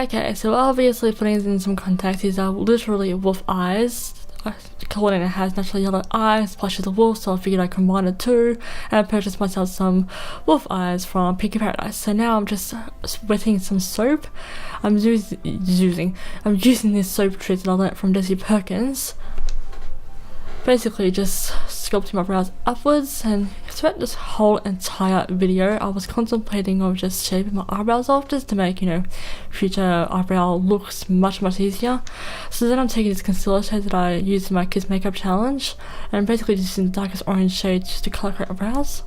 Okay, so obviously putting in some context, these are literally wolf eyes. Clawdeen has natural yellow eyes, plus she's a wolf, so I figured I'd combine the two, and I purchased myself some wolf eyes from Pinky Paradise. So now I'm just wetting some soap. I'm using this soap trick that I learnt from Jessie Perkins. Basically just sculpting my brows upwards, and throughout this whole entire video I was contemplating of just shaping my eyebrows off just to make, you know, future eyebrow looks much easier. So then I'm taking this concealer shade that I used in my kids makeup challenge and basically just in the darkest orange shade just to colour correct my brows.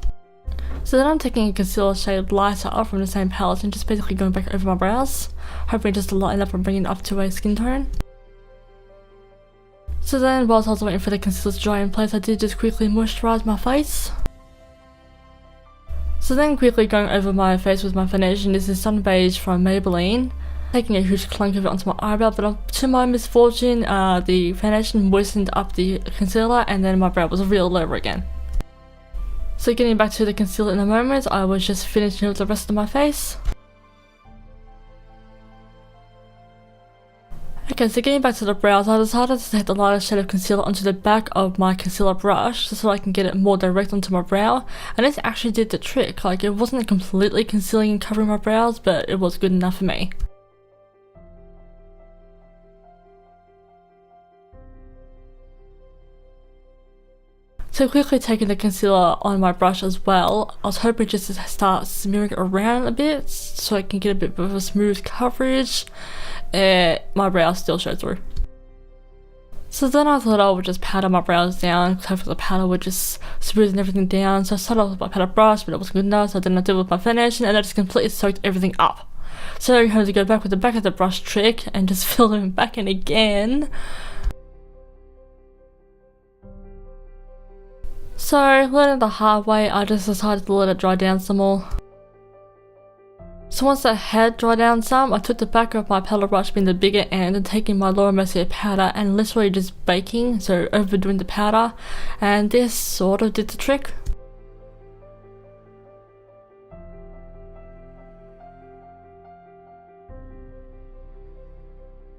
So then I'm taking a concealer shade lighter up from the same palette and just basically going back over my brows, hoping just to lighten up and bring it up to a skin tone. So then, whilst I was waiting for the concealer to dry in place, I did just quickly moisturise my face. So then quickly going over my face with my foundation. This is Sun Beige from Maybelline. Taking a huge clunk of it onto my eyebrow, but to my misfortune, the foundation moistened up the concealer and then my brow was real all over again. So getting back to the concealer in a moment, I was just finishing with the rest of my face. Okay, so getting back to the brows, I decided to take the lighter shade of concealer onto the back of my concealer brush just so I can get it more direct onto my brow, and this actually did the trick. Like, it wasn't completely concealing and covering my brows, but it was good enough for me. So quickly taking the concealer on my brush as well, I was hoping just to start smearing it around a bit so I can get a bit of a smooth coverage. My brows still showed through. So then I thought I would just powder my brows down, because hopefully the powder would just smooth everything down. So I started off with my powder brush, but it wasn't good enough, so then I did it with my foundation and I just completely soaked everything up. So I had to go back with the back of the brush trick and just fill them back in again. So, learning the hard way, I just decided to let it dry down some more. So once that had dried down some, I took the back of my powder brush, being the bigger end, and taking my Laura Mercier powder and literally just baking, so overdoing the powder, and this sort of did the trick.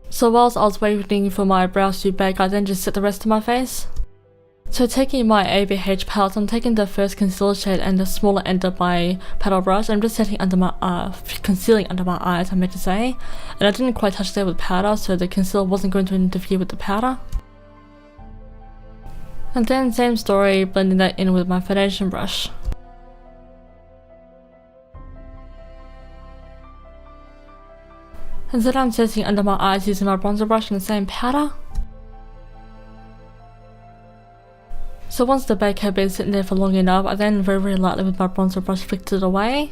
So whilst I was waiting for my brows to bake, I then just set the rest of my face. So taking my ABH palette, I'm taking the first concealer shade and the smaller end of my paddle brush. I'm just setting under my concealing under my eyes, I meant to say. And I didn't quite touch there with powder, so the concealer wasn't going to interfere with the powder. And then same story, blending that in with my foundation brush. And then I'm setting under my eyes using my bronzer brush in the same powder. So once the bake had been sitting there for long enough, I then very lightly with my bronzer brush flicked it away.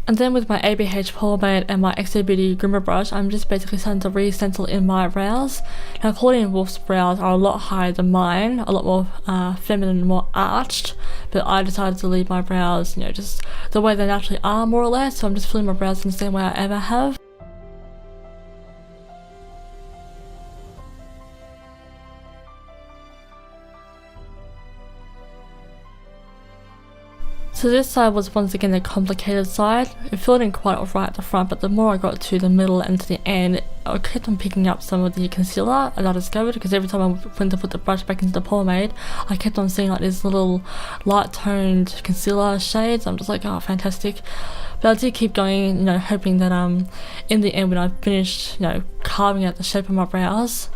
And then with my ABH pomade and my XO Beauty groomer brush, I'm just basically starting to re-stencil in my brows. Now Clawdeen Wolf's brows are a lot higher than mine, a lot more feminine and more arched, but I decided to leave my brows, you know, just the way they naturally are more or less, so I'm just filling my brows in the same way I ever have. So this side was once again the complicated side. It filled in quite alright at the front, but the more I got to the middle and to the end, I kept on picking up some of the concealer that I discovered, because every time I went to put the brush back into the pomade, I kept on seeing like these little light toned concealer shades. I'm just like, oh, fantastic. But I did keep going, you know, hoping that in the end when I finished, you know, carving out the shape of my brows,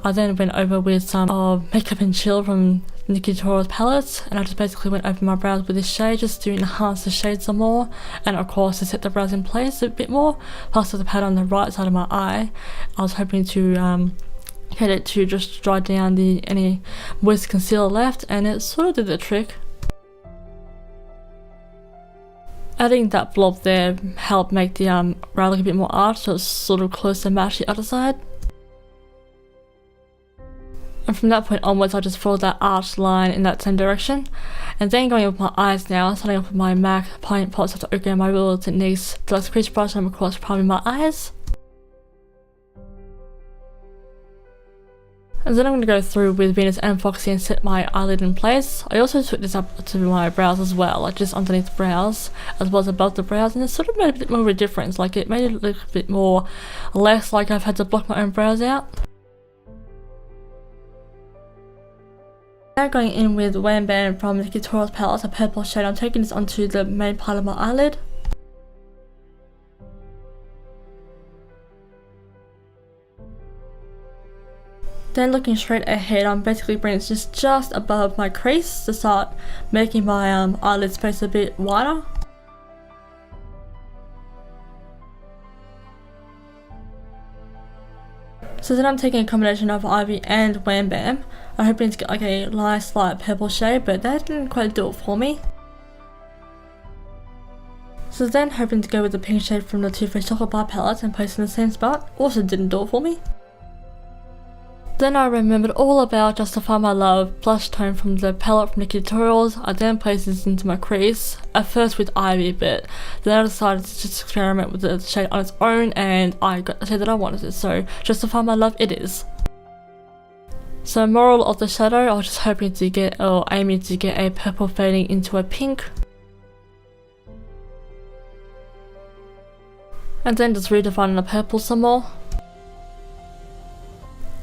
I then went over with some of Makeup and Chill from Nikki Tutorials palette, and I just basically went over my brows with this shade just to enhance the shade some more, and of course to set the brows in place a bit more. Plus with the powder on the right side of my eye, I was hoping to get it to just dry down any moist concealer left, and it sort of did the trick. Adding that blob there helped make the brow look a bit more arched, so it's sort of close to match the other side. And from that point onwards, I just followed that arched line in that same direction. And then going with my eyes now, starting off with my MAC Paint Pot Soft Ochre and my Real Techniques Deluxe Crease Brush, and of course priming my eyes. And then I'm going to go through with Venus and Foxy and set my eyelid in place. I also took this up to my brows as well, like just underneath the brows as well as above the brows, and it sort of made a bit more of a difference. Like it made it look a bit more less like I've had to block my own brows out. Now going in with Wham Bam from the Nikki Tutorials palette, a purple shade. I'm taking this onto the main part of my eyelid. Then looking straight ahead, I'm basically bringing it just above my crease to start making my eyelid space a bit wider. So then I'm taking a combination of Ivy and Wham Bam. I'm hoping to get like a nice light purple shade, but that didn't quite do it for me. So then hoping to go with the pink shade from the Too Faced Chocolate Bar palette and place in the same spot, also didn't do it for me. Then I remembered all about Justify My Love blush tone from the palette from Nikki Tutorials. I then placed this into my crease, at first with Ivy, but then I decided to just experiment with the shade on its own, and I got the shade that I wanted, so Justify My Love it is. So moral of the shadow, I was just hoping to get, or aiming to get a purple fading into a pink. And then just redefining the purple some more.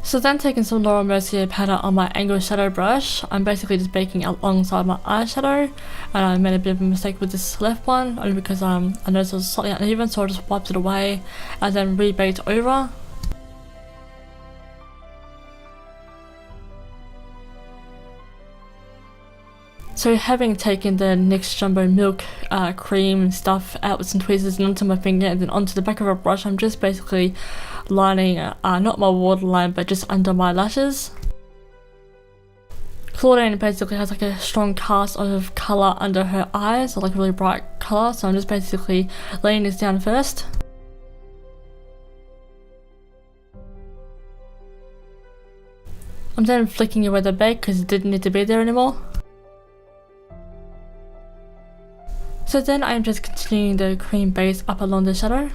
So then taking some Laura Mercier powder on my angled shadow brush, I'm basically just baking alongside my eyeshadow, and I made a bit of a mistake with this left one, only because I noticed it was slightly uneven, so I just wiped it away and then rebaked over. So having taken the NYX Jumbo Milk cream stuff out with some tweezers and onto my finger and then onto the back of a brush, I'm just basically lining, not my waterline, but just under my lashes. Clawdeen basically has like a strong cast of colour under her eyes, or like a really bright colour, so I'm just basically laying this down first. I'm then flicking away the bake because it didn't need to be there anymore. So then I'm just continuing the cream base up along the shadow.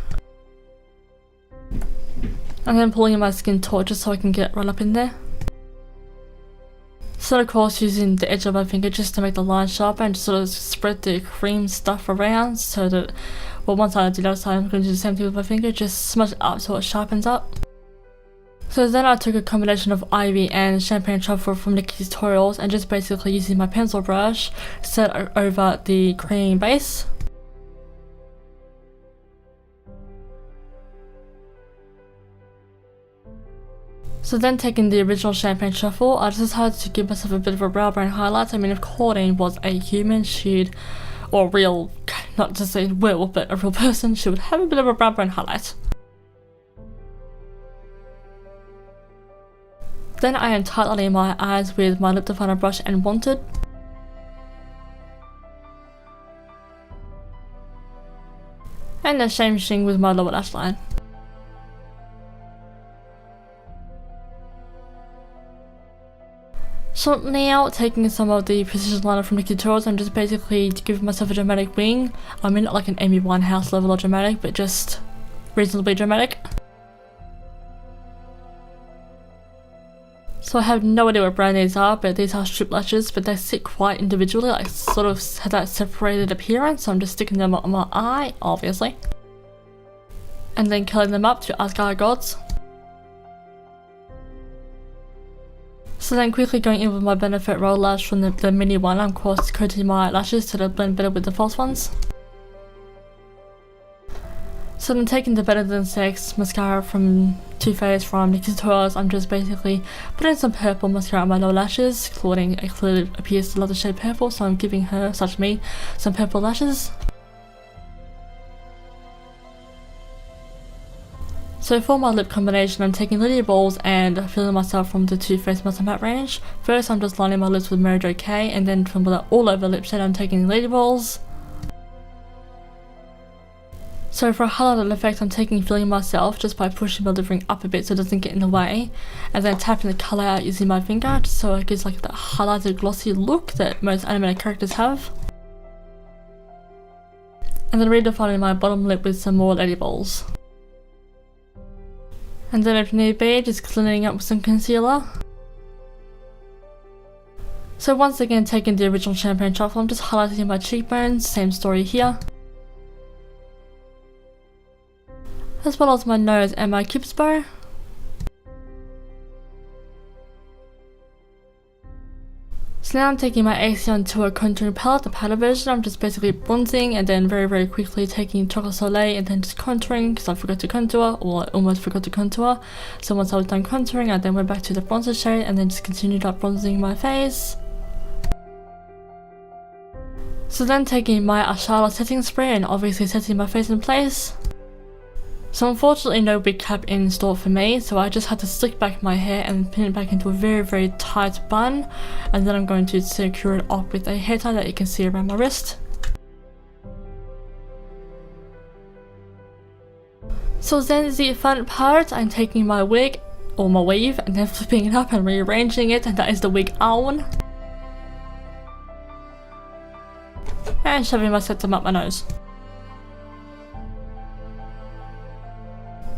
And then pulling in my skin torch just so I can get right up in there. So of course using the edge of my finger just to make the line sharper and just sort of spread the cream stuff around so that, well, once I do the other side I'm going to do the same thing with my finger, just smudge it up so it sharpens up. So then I took a combination of Ivy and Champagne Truffle from Nikki Tutorials and just basically using my pencil brush set over the cream base. So then taking the original Champagne Truffle, I just decided to give myself a bit of a brow bone highlight. I mean, if Clawdeen was a human, she'd, or real, not just a werewolf, but a real person, she would have a bit of a brow bone highlight. Then I am tightening my eyes with my lip definer brush and Wanted. And the same thing with my lower lash line. So now taking some of the precision liner from Nikki Tutorials, I'm just basically giving myself a dramatic wing. I mean, not like an Amy Winehouse level of dramatic, but just reasonably dramatic. So I have no idea what brand these are, but these are strip lashes, but they sit quite individually, like sort of have that separated appearance, so I'm just sticking them on my eye, obviously. And then curling them up to Asgard Gods. So then quickly going in with my Benefit Roll Lash from the mini one, I'm of course coating my lashes so they blend better with the false ones. So I'm taking the Better Than Sex mascara from Too Faced from Nikki Tutorials. I'm just basically putting some purple mascara on my lower lashes. Clawdeen clearly appears to love the shade purple, so I'm giving her, such me, some purple lashes. So for my lip combination, I'm taking Lily Balls and filling myself from the Too Faced Multi Matte range. First I'm just lining my lips with Mary Jo K, and then from the all over lip shade I'm taking Lily Balls. So for a highlighter effect, I'm filling myself just by pushing my lip ring up a bit so it doesn't get in the way, and then tapping the colour out using my finger just so it gives like that highlighted glossy look that most animated characters have. And then redefining my bottom lip with some more Lady Balls. And then if need be, just cleaning up with some concealer. So once again, taking the original Champagne Truffle, I'm just highlighting my cheekbones, same story here. As well as my nose and my cupid's bow. So now I'm taking my AC onto a contouring palette, the powder version. I'm just basically bronzing and then very quickly taking Chocolate Soleil and then just contouring because I forgot to contour, or I almost forgot to contour. So once I was done contouring, I then went back to the bronzer shade and then just continued up bronzing my face. So then taking my Ashala setting spray and obviously setting my face in place. So unfortunately no wig cap in store for me, so I just had to slick back my hair and pin it back into a very tight bun, and then I'm going to secure it up with a hair tie that you can see around my wrist. So then the fun part, I'm taking my wig, or my weave, and then flipping it up and rearranging it, and that is the wig on. And shoving my septum up my nose.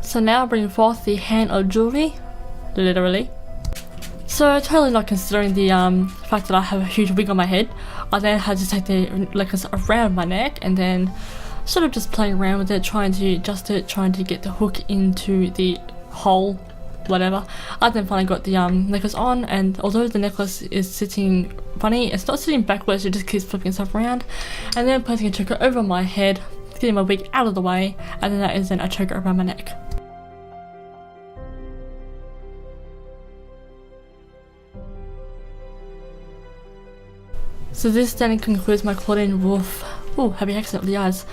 So now bring forth the hand of jewelry, literally. So totally not considering the fact that I have a huge wig on my head, I then had to take the necklace around my neck and then sort of just playing around with it, trying to adjust it, trying to get the hook into the hole, whatever. I then finally got the necklace on, and although the necklace is sitting funny, it's not sitting backwards, it just keeps flipping itself around, and then placing a choker over my head, getting my wig out of the way, and then that is then a choker around my neck. So this then concludes my Clawdeen Wolf. Oh, happy accident with the eyes.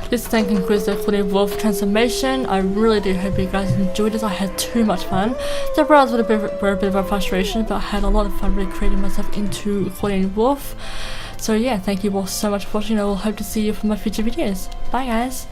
This then concludes the Clawdeen Wolf transformation. I really do hope you guys enjoyed this. I had too much fun. The brows were a bit of a frustration, but I had a lot of fun recreating myself into Clawdeen Wolf. So yeah, thank you all so much for watching. I will hope to see you for my future videos. Bye guys.